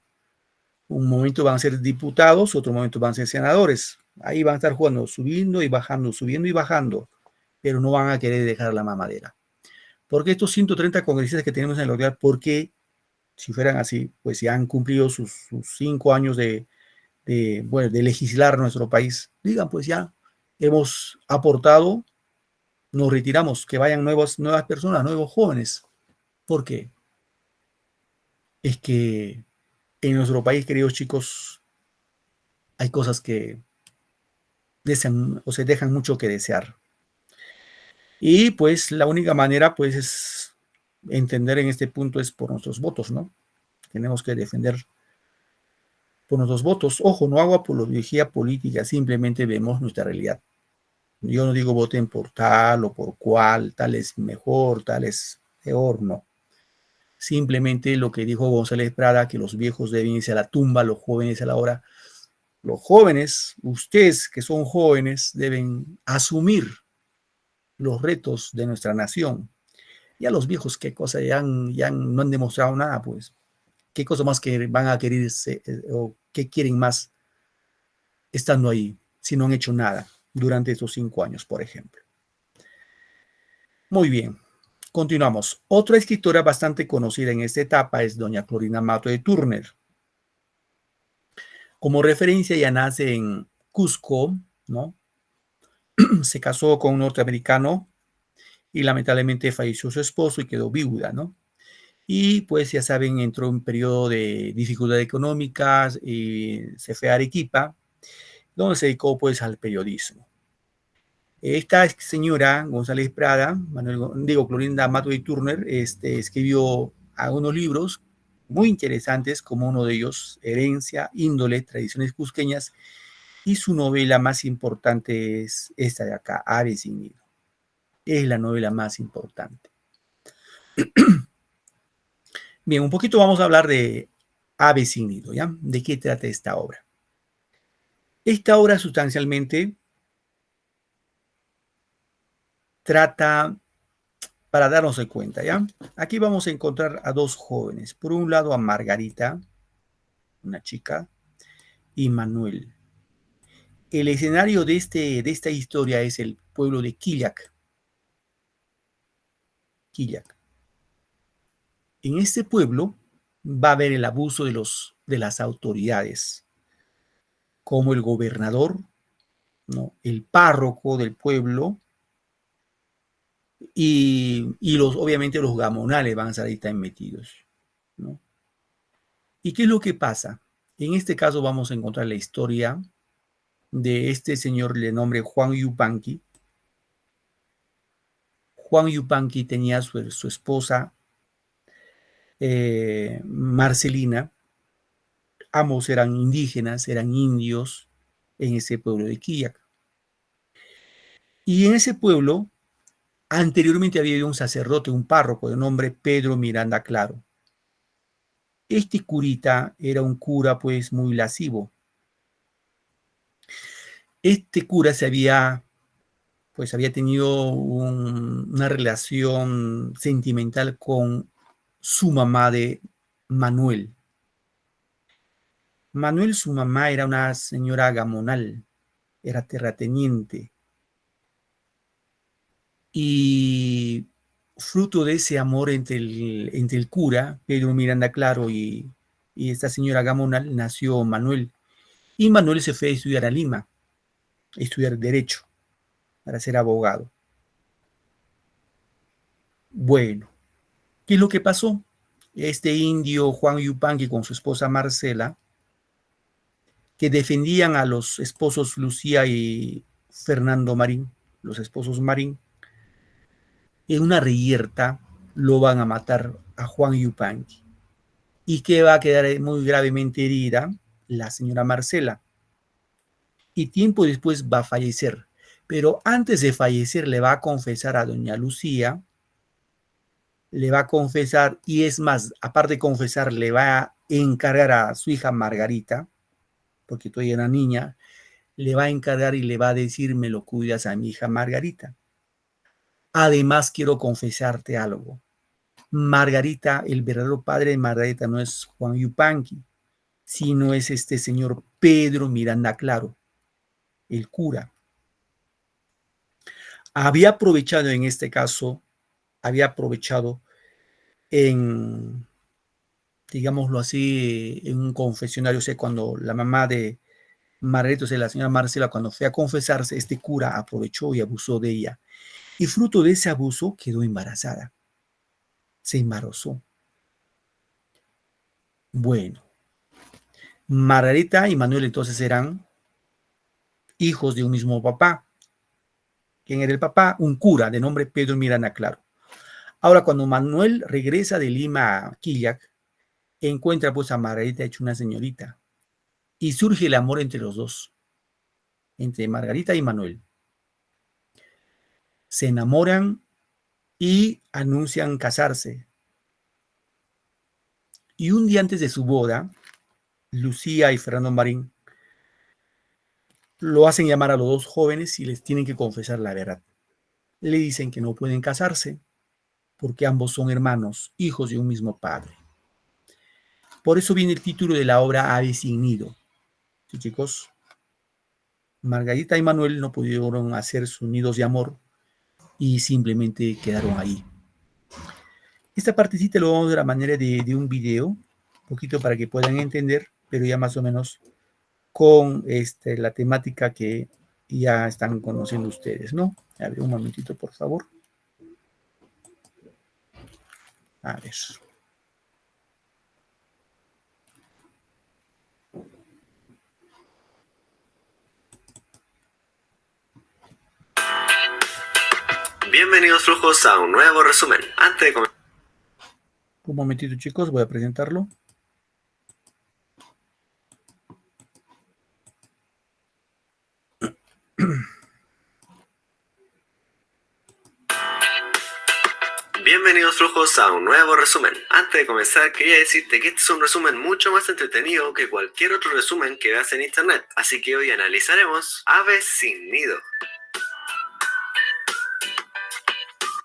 Un momento van a ser diputados, otro momento van a ser senadores. Ahí van a estar jugando, subiendo y bajando, pero no van a querer dejar la mamadera. Porque estos 130 congresistas que tenemos en el lugar, porque si fueran así, pues ya han cumplido sus 5 años de legislar nuestro país. Digan, pues ya hemos aportado, nos retiramos, que vayan nuevas personas, nuevos jóvenes. ¿Por qué? Es que en nuestro país, queridos chicos, hay cosas que desean o se dejan mucho que desear. Y pues la única manera, pues, es entender en este punto es por nuestros votos, ¿no? Tenemos que defender por nuestros votos. Ojo, no hago apología política, simplemente vemos nuestra realidad. Yo no digo voten por tal o por cual, tal es mejor, tal es peor, no. Simplemente lo que dijo González Prada, que los viejos deben irse a la tumba, los jóvenes a la hora. Los jóvenes, ustedes que son jóvenes, deben asumir los retos de nuestra nación. Ya los viejos, qué cosa, ya no han demostrado nada, pues. ¿Qué cosa más que van a querer o qué quieren más estando ahí si no han hecho nada durante estos 5 años, por ejemplo? Muy bien, continuamos. Otra escritora bastante conocida en esta etapa es doña Clorinda Mato de Turner. Como referencia, ella nace en Cusco, ¿no? Se casó con un norteamericano y lamentablemente falleció su esposo y quedó viuda, ¿no? Y pues ya saben, entró en un periodo de dificultades económicas y se fue a Arequipa, donde se dedicó pues al periodismo. Esta señora González Prada, Clorinda Mato de Turner, escribió algunos libros muy interesantes, como uno de ellos, Herencia, Índole, Tradiciones Cusqueñas, y su novela más importante es esta de acá, Ave sin nido. Es la novela más importante. Bien, un poquito vamos a hablar de Ave sin nido, ¿ya? ¿De qué trata esta obra? Esta obra sustancialmente trata, para darnos de cuenta, ¿ya? Aquí vamos a encontrar a dos jóvenes. Por un lado a Margarita, una chica, y Manuel. El escenario de esta historia es el pueblo de Quillac. Quillac. En este pueblo va a haber el abuso de las autoridades, como el gobernador, ¿no? El párroco del pueblo y obviamente los gamonales van a estar ahí también metidos, ¿no? ¿Y qué es lo que pasa? En este caso vamos a encontrar la historia de este señor de nombre Juan Yupanqui. Juan Yupanqui tenía su esposa Marcelina. Ambos eran indígenas, eran indios en ese pueblo de Quillac. Y en ese pueblo anteriormente había un sacerdote, un párroco de nombre Pedro Miranda Claro. Este curita era un cura pues muy lascivo. Este cura había tenido una relación sentimental con su mamá de Manuel. Manuel, su mamá, era una señora gamonal, era terrateniente. Y fruto de ese amor entre el cura, Pedro Miranda Claro, y esta señora gamonal, nació Manuel. Y Manuel se fue a estudiar a Lima, a estudiar Derecho, para ser abogado. Bueno, ¿qué es lo que pasó? Este indio Juan Yupanqui con su esposa Marcela, que defendían a los esposos Lucía y Fernando Marín, los esposos Marín, en una reyerta lo van a matar a Juan Yupanqui. Y que va a quedar muy gravemente herida la señora Marcela. Y tiempo después va a fallecer. Pero antes de fallecer le va a confesar a doña Lucía, le va a confesar, y es más, aparte de confesar, le va a encargar a su hija Margarita, porque todavía era niña, le va a encargar y le va a decir, me lo cuidas a mi hija Margarita. Además, quiero confesarte algo. Margarita, el verdadero padre de Margarita no es Juan Yupanqui, sino es este señor Pedro Miranda Claro, el cura. Había aprovechado en este caso, en, digámoslo así, en un confesionario, o sea, cuando la mamá de Margarita, o sea, la señora Marcela, cuando fue a confesarse, este cura aprovechó y abusó de ella. Y fruto de ese abuso quedó embarazada. Se embarazó. Bueno, Margarita y Manuel entonces eran hijos de un mismo papá. ¿Quién era el papá? Un cura de nombre Pedro Miranda Claro. Ahora, cuando Manuel regresa de Lima a Quillac, encuentra pues a Margarita hecha una señorita. Y surge el amor entre los dos, entre Margarita y Manuel. Se enamoran y anuncian casarse. Y un día antes de su boda, Lucía y Fernando Marín lo hacen llamar a los dos jóvenes y les tienen que confesar la verdad. Le dicen que no pueden casarse porque ambos son hermanos, hijos de un mismo padre. Por eso viene el título de la obra Ave sin nido. Sí, chicos, Margarita y Manuel no pudieron hacer sus nidos de amor y simplemente quedaron ahí. Esta partecita lo vamos a ver a manera de un video, un poquito para que puedan entender, pero ya más o menos con la temática que ya están conociendo ustedes, ¿no? A ver, un momentito, por favor. A ver. Bienvenidos flujos a un nuevo resumen. Antes de comenzar... Un momentito, chicos, voy a presentarlo. Bienvenidos flujos a un nuevo resumen. Antes de comenzar quería decirte que este es un resumen mucho más entretenido que cualquier otro resumen que veas en internet. Así que hoy analizaremos Aves sin nido.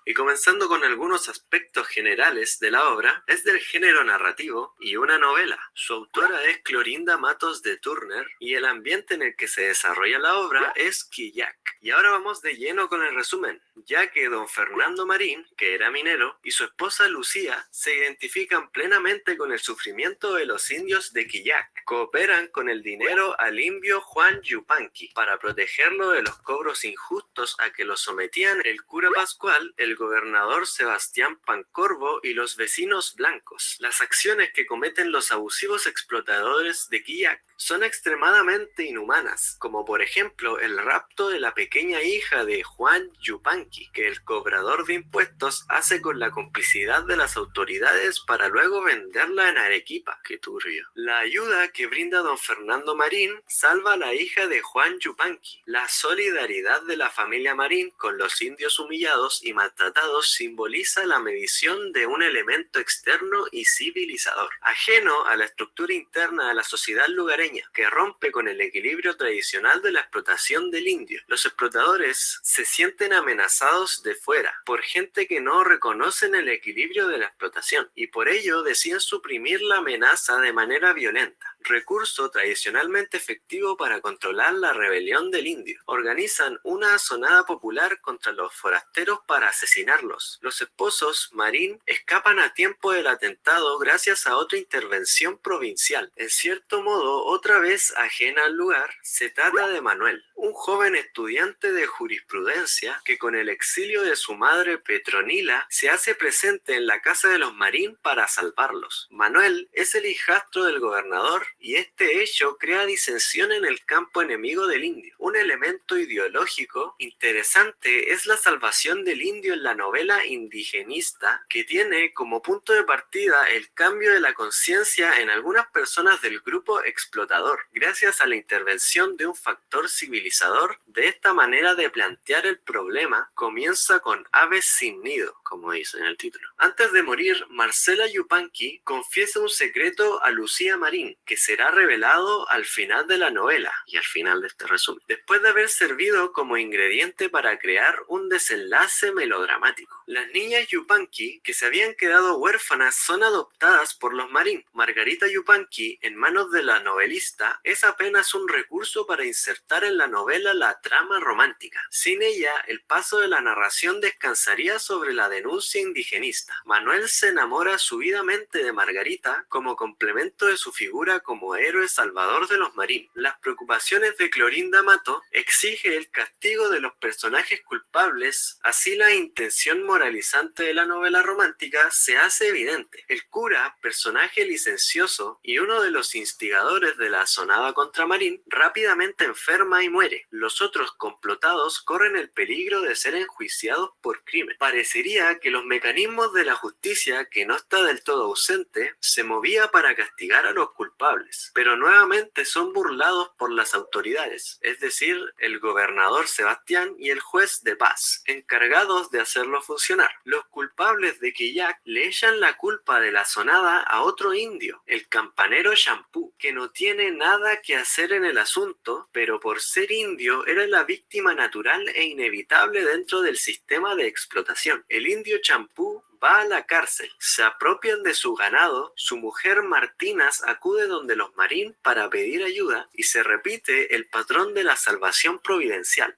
Y comenzando con algunos aspectos generales de la obra, es del género narrativo y una novela. Su autora es Clorinda Matos de Turner y el ambiente en el que se desarrolla la obra es Quillac. Y ahora vamos de lleno con el resumen, ya que don Fernando Marín, que era minero, y su esposa Lucía se identifican plenamente con el sufrimiento de los indios de Quillac. Cooperan con el dinero al indio Juan Yupanqui para protegerlo de los cobros injustos a que lo sometían el cura Pascual, el gobernador Sebastián Pancorbo y los vecinos blancos. Las acciones que cometen los abusivos explotadores de Quillac son extremadamente inhumanas, como por ejemplo el rapto de la pequeña hija de Juan Yupanqui, que el cobrador de impuestos hace con la complicidad de las autoridades para luego venderla en Arequipa. ¡Qué turbio! La ayuda que brinda don Fernando Marín salva a la hija de Juan Yupanqui. La solidaridad de la familia Marín con los indios humillados y maltratados simboliza la medición de un elemento externo y civilizador, ajeno a la estructura interna de la sociedad lugareña, que rompe con el equilibrio tradicional de la explotación del indio. Los explotadores se sienten amenazados de fuera por gente que no reconocen el equilibrio de la explotación y por ello deciden suprimir la amenaza de manera violenta, recurso tradicionalmente efectivo para controlar la rebelión del indio. Organizan una asonada popular contra los forasteros para asesinarlos. Los esposos Marín escapan a tiempo del atentado gracias a otra intervención provincial. En cierto modo, otra vez ajena al lugar, se trata de Manuel, un joven estudiante de jurisprudencia que con el exilio de su madre Petronila se hace presente en la casa de los Marín para salvarlos. Manuel es el hijastro del gobernador y este hecho crea disensión en el campo enemigo del indio. Un elemento ideológico interesante es la salvación del indio en la novela indigenista, que tiene como punto de partida el cambio de la conciencia en algunas personas del grupo explotador, gracias a la intervención de un factor civilizador. De esta manera de plantear el problema comienza con Aves sin nido, como dice en el título. Antes de morir, Marcela Yupanqui confiesa un secreto a Lucía Marín, que será revelado al final de la novela y al final de este resumen, después de haber servido como ingrediente para crear un desenlace melodramático. Las niñas Yupanqui que se habían quedado huérfanas son adoptadas por los Marín. Margarita Yupanqui, en manos de la novelista, es apenas un recurso para insertar en la novela la trama romántica. Sin ella, el paso de la narración descansaría sobre la denuncia indigenista. Manuel se enamora subidamente de Margarita como complemento de su figura como héroe salvador de los Marín. Las preocupaciones de Clorinda Mato exige el castigo de los personajes culpables, así la intención moralizante de la novela romántica se hace evidente. El cura, personaje licencioso y uno de los instigadores de la asonada contra Marín, rápidamente enferma y muere. Los otros complotados corren el peligro de ser enjuiciados por crimen. Parecería que los mecanismos de la justicia, que no está del todo ausente, se movía para castigar a los culpables, pero nuevamente son burlados por las autoridades, es decir, el gobernador Sebastián y el juez de paz, encargados de hacerlo funcionar. Los culpables de Quillac le echan la culpa de la asonada a otro indio, el campanero Champú, que no tiene nada que hacer en el asunto, pero por ser indio era la víctima natural e inevitable dentro del sistema de explotación. El indio Champú va a la cárcel, se apropian de su ganado, su mujer Martínez acude donde los Marín para pedir ayuda y se repite el patrón de la salvación providencial.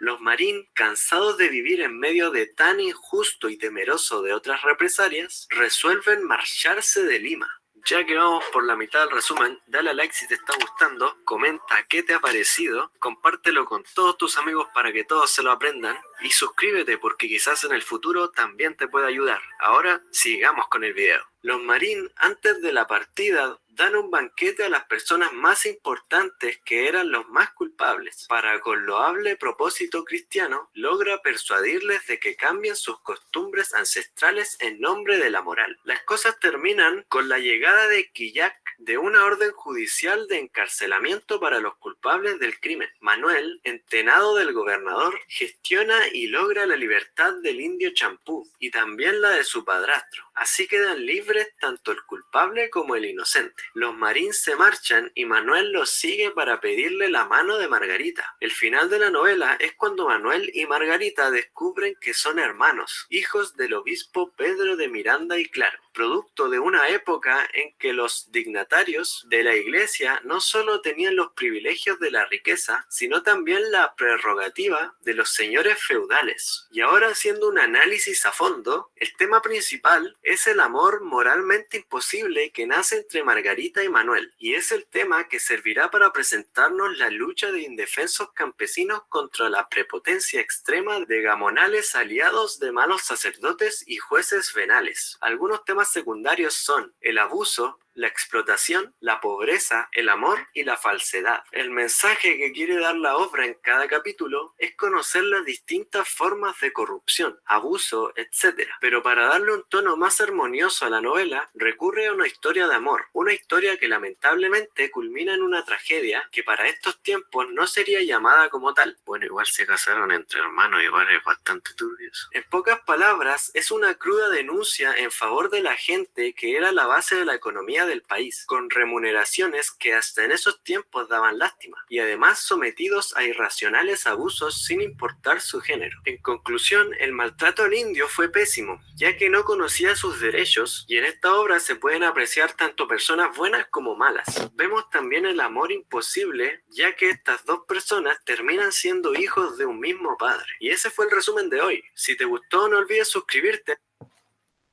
Los Marín, cansados de vivir en medio de tan injusto y temeroso de otras represalias, resuelven marcharse de Lima. Ya que vamos por la mitad del resumen, dale a like si te está gustando, comenta qué te ha parecido, compártelo con todos tus amigos para que todos se lo aprendan y suscríbete porque quizás en el futuro también te pueda ayudar. Ahora sigamos con el video. Los Marín, antes de la partida, dan un banquete a las personas más importantes que eran los más culpables. Para con loable propósito cristiano, logra persuadirles de que cambien sus costumbres ancestrales en nombre de la moral. Las cosas terminan con la llegada de Quillac de una orden judicial de encarcelamiento para los culpables del crimen. Manuel, entenado del gobernador, gestiona y logra la libertad del indio Champú y también la de su padrastro. Así quedan libres tanto el culpable como el inocente. Los Marín se marchan y Manuel los sigue para pedirle la mano de Margarita. El final de la novela es cuando Manuel y Margarita descubren que son hermanos, hijos del obispo Pedro de Miranda y Claro, producto de una época en que los dignatarios de la iglesia no solo tenían los privilegios privilegios de la riqueza, sino también la prerrogativa de los señores feudales. Y ahora, haciendo un análisis a fondo, el tema principal es el amor moralmente imposible que nace entre Margarita y Manuel, y es el tema que servirá para presentarnos la lucha de indefensos campesinos contra la prepotencia extrema de gamonales aliados de malos sacerdotes y jueces venales. Algunos temas secundarios son el abuso, la explotación, la pobreza, el amor y la falsedad. El mensaje que quiere dar la obra en cada capítulo es conocer las distintas formas de corrupción, abuso, etc. Pero para darle un tono más armonioso a la novela, recurre a una historia de amor, una historia que lamentablemente culmina en una tragedia que para estos tiempos no sería llamada como tal. Bueno, igual se casaron entre hermanos, igual es bastante turbio eso. En pocas palabras, es una cruda denuncia en favor de la gente que era la base de la economía del país, con remuneraciones que hasta en esos tiempos daban lástima, y además sometidos a irracionales abusos sin importar su género. En conclusión, el maltrato al indio fue pésimo, ya que no conocía sus derechos, y en esta obra se pueden apreciar tanto personas buenas como malas. Vemos también el amor imposible, ya que estas dos personas terminan siendo hijos de un mismo padre. Y ese fue el resumen de hoy. Si te gustó, no olvides suscribirte.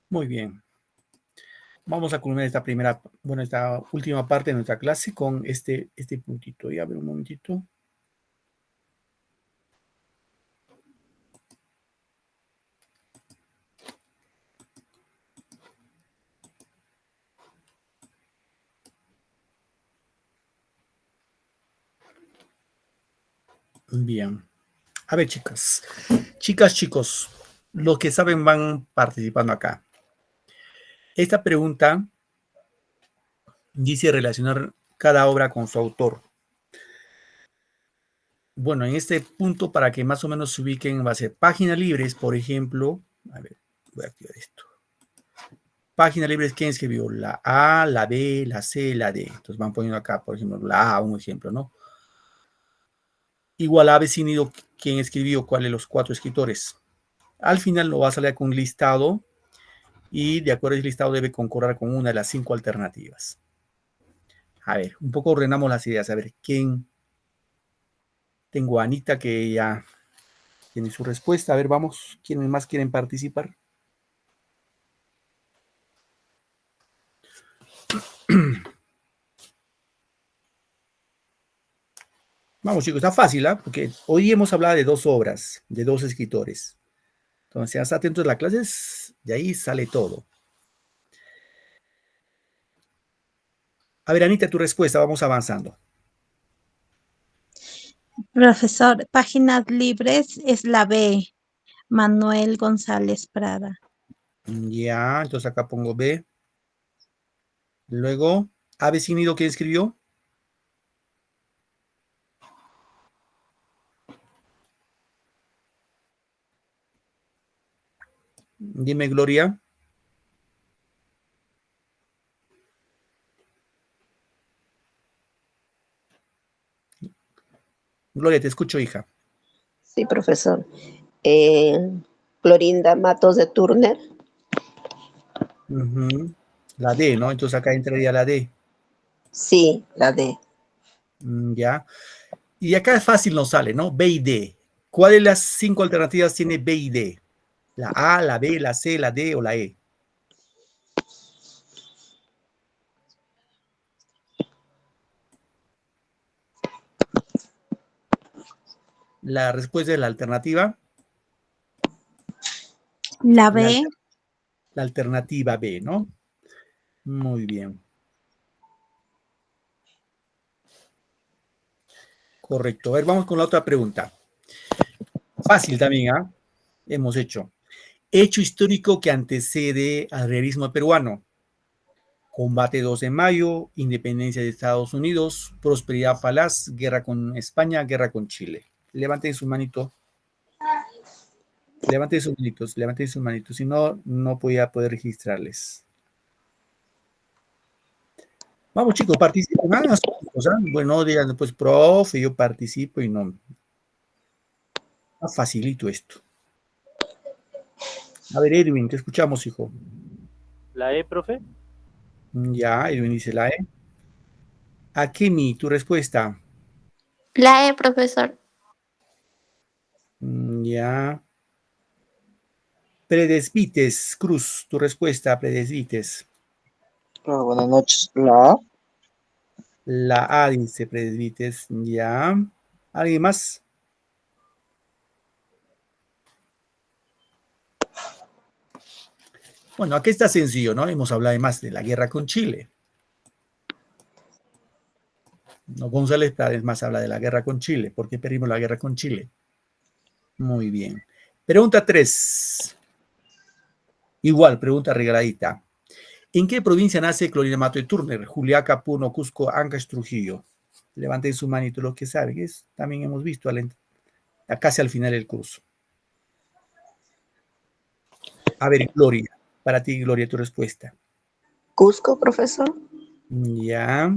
Muy bien. Vamos a culminar esta última parte de nuestra clase con este puntito. Y a ver un momentito. Bien. A ver, chicos, los que saben van participando acá. Esta pregunta dice relacionar cada obra con su autor. Bueno, en este punto, para que más o menos se ubiquen, va a ser páginas libres, por ejemplo. A ver, voy a activar esto. Páginas libres, ¿quién escribió? La A, la B, la C, la D. Entonces van poniendo acá, por ejemplo, la A, un ejemplo, ¿no? Igual a vecino, ¿quién escribió? ¿Cuál de los 4 escritores? Al final lo va a salir con un listado y de acuerdo al listado debe concordar con una de las 5 alternativas. A ver, un poco ordenamos las ideas. A ver, ¿quién? Tengo a Anita que ya tiene su respuesta. A ver, vamos. ¿Quiénes más quieren participar? Vamos, chicos, está fácil, ¿ah? Porque hoy hemos hablado de 2 obras, de 2 escritores. Entonces, sean atentos a las clases, de ahí sale todo. A ver, Anita, tu respuesta, vamos avanzando. Profesor, páginas libres es la B, Manuel González Prada. Ya, entonces acá pongo B. Luego, ¿ha vecino quién escribió? Dime, Gloria. Gloria, te escucho, hija. Sí, profesor. Clorinda Matos de Turner. La D, ¿no? Entonces acá entraría la D. Sí, la D. Ya. Y acá es fácil nos sale, ¿no? B y D. ¿Cuáles de las 5 alternativas tiene B y D? ¿La A, la B, la C, la D o la E? La respuesta de la alternativa. La B. La alternativa B, ¿no? Muy bien. Correcto. A ver, vamos con la otra pregunta. Fácil también, ¿ah? Hemos hecho. Hecho histórico que antecede al realismo peruano. Combate 2 de mayo, independencia de Estados Unidos, prosperidad falaz, guerra con España, guerra con Chile. Levanten su manito. Levanten sus manitos. Si no, no voy a poder registrarles. Vamos, chicos, participen. Bueno, digan, pues, profe, yo participo y no. Está facilito esto. A ver, Edwin, te escuchamos, hijo. ¿La E, profe? Ya, Edwin dice la E. Akemi, tu respuesta. La E, profesor. Ya. Predesvites, Cruz, tu respuesta, predesvites. Buenas noches. La A. La A dice predesvites, ya. ¿Alguien más? Bueno, aquí está sencillo, ¿no? Hemos hablado además de la guerra con Chile. No, González Prades más habla de la guerra con Chile. ¿Por qué perdimos la guerra con Chile? Muy bien. Pregunta 3. Igual, pregunta regaladita. ¿En qué provincia nace Clorinamato de Turner? Juliaca, Puno, Cusco, Ancash, Trujillo. Levanten su manito los que saben. También hemos visto casi al final del curso. A ver, Gloria. Para ti, Gloria, tu respuesta. Cusco, profesor. Ya.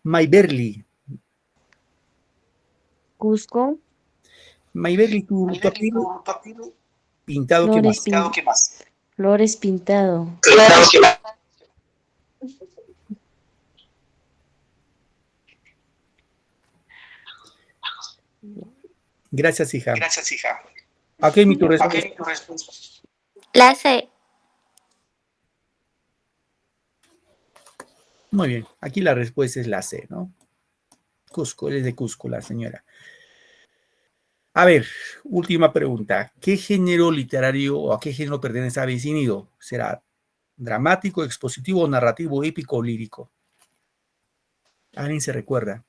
Mayberly. Cusco. Mayberly, tu apellido pintado, ¿qué más? Flores Pintado. Gracias, hija. Ok, tu respuesta. La C. Muy bien, aquí la respuesta es la C, ¿no? Cusco, él es de Cusco, la señora. A ver, última pregunta. ¿Qué género literario o a qué género pertenece a Vicinido? ¿Será dramático, expositivo, narrativo, épico o lírico? ¿Alguien se recuerda?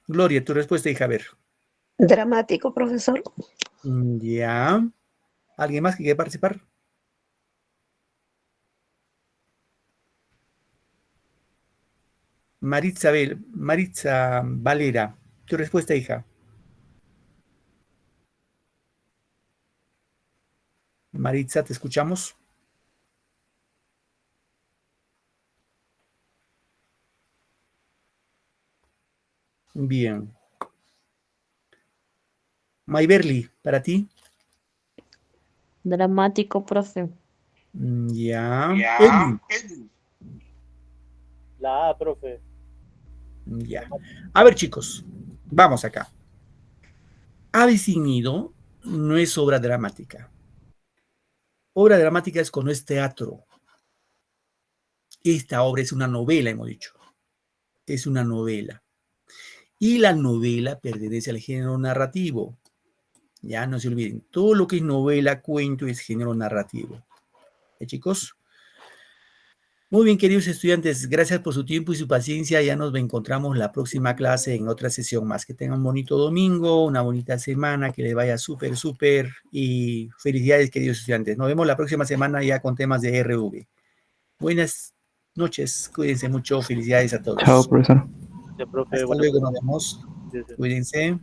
Gloria, tu respuesta, hija, a ver. Dramático, profesor. Ya. ¿Alguien más que quiera participar? Maritza Valera, tu respuesta, hija. Maritza, ¿te escuchamos? Bien. Mayberly, ¿para ti? Dramático, profe. Ya. La A, profe. Ya. A ver, chicos, vamos acá. Vicinido no es obra dramática. Obra dramática es cuando es teatro. Esta obra es una novela, hemos dicho. Es una novela. Y la novela pertenece al género narrativo. Ya, no se olviden. Todo lo que es novela, cuento, es género narrativo. Chicos? Muy bien, queridos estudiantes. Gracias por su tiempo y su paciencia. Ya nos encontramos la próxima clase en otra sesión más. Que tengan un bonito domingo, una bonita semana, que les vaya súper, súper. Y felicidades, queridos estudiantes. Nos vemos la próxima semana ya con temas de RV. Buenas noches. Cuídense mucho. Felicidades a todos. Chao, profesor. Sí, profe, Hasta buenas luego. noches. Nos vemos. Sí, sí. Cuídense.